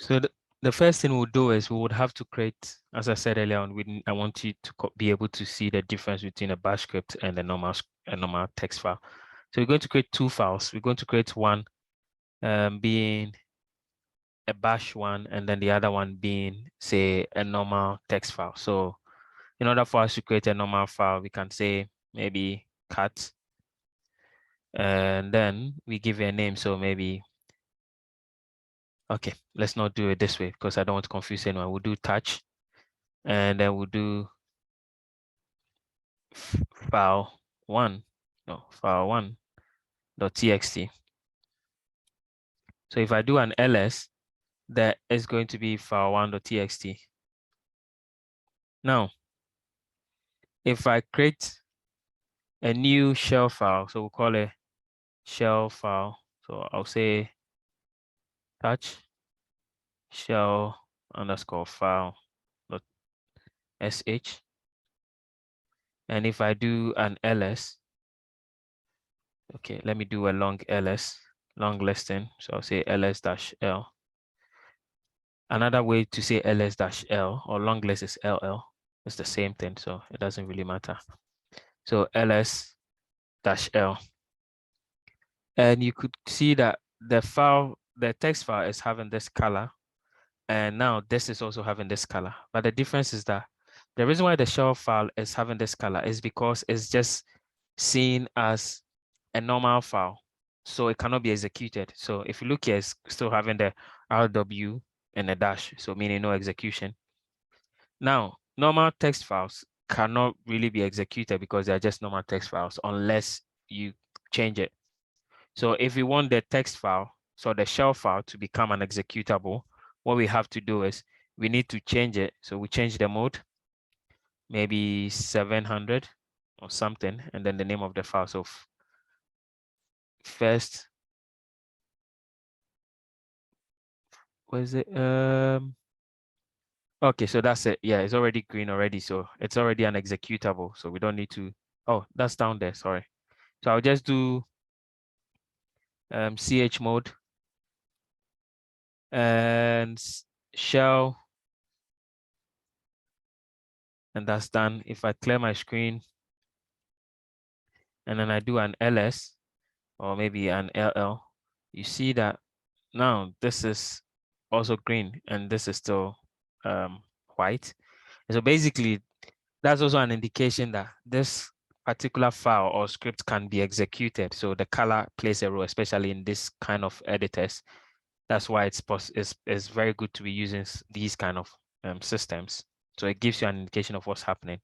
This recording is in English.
So the first thing we'll do is we would have to create, as I said earlier on, I want you to be able to see the difference between a bash script and a normal text file. So we're going to create two files. We're going to create one being a bash one, and then the other one being, say, a normal text file. So in order for us to create a normal file, we can say maybe cat, and then we give it a name. So maybe, okay, let's not do it this way because I don't want to confuse anyone. We'll do touch, and then we'll do file one, no, file one.txt. So if I do an ls, that is going to be file one.txt. Now, if I create a new shell file, so we'll call it shell file. So I'll say touch shell underscore file dot sh. And if I do an ls, okay, let me do a long ls, long listing. So I'll say ls-l. Another way to say ls-l or long list is ll. It's the same thing, so it doesn't really matter. So ls-l. And you could see that the text file is having this color. And now this is also having this color. But the difference is that the reason why the shell file is having this color is because it's just seen as a normal file. So it cannot be executed. So if you look here, it's still having the RW and a dash, so meaning no execution. Now, normal text files cannot really be executed because they're just normal text files unless you change it. So if we want the text file, so the shell file to become an executable, what we have to do is we need to change it. So we change the mode, maybe 700 or something, and then the name of the file. So first, what is it? Okay, so that's it. Yeah, it's already green already. So it's already an executable. So we don't need to, oh, that's down there, sorry. So I'll just do ch mode and shell, and that's done. If I clear my screen and then I do an ls or maybe an ll, you see that now this is also green and this is still white. And so basically, that's also an indication that this particular file or script can be executed. So the color plays a role, especially in this kind of editors. That's why it's very good to be using these kind of systems. So it gives you an indication of what's happening.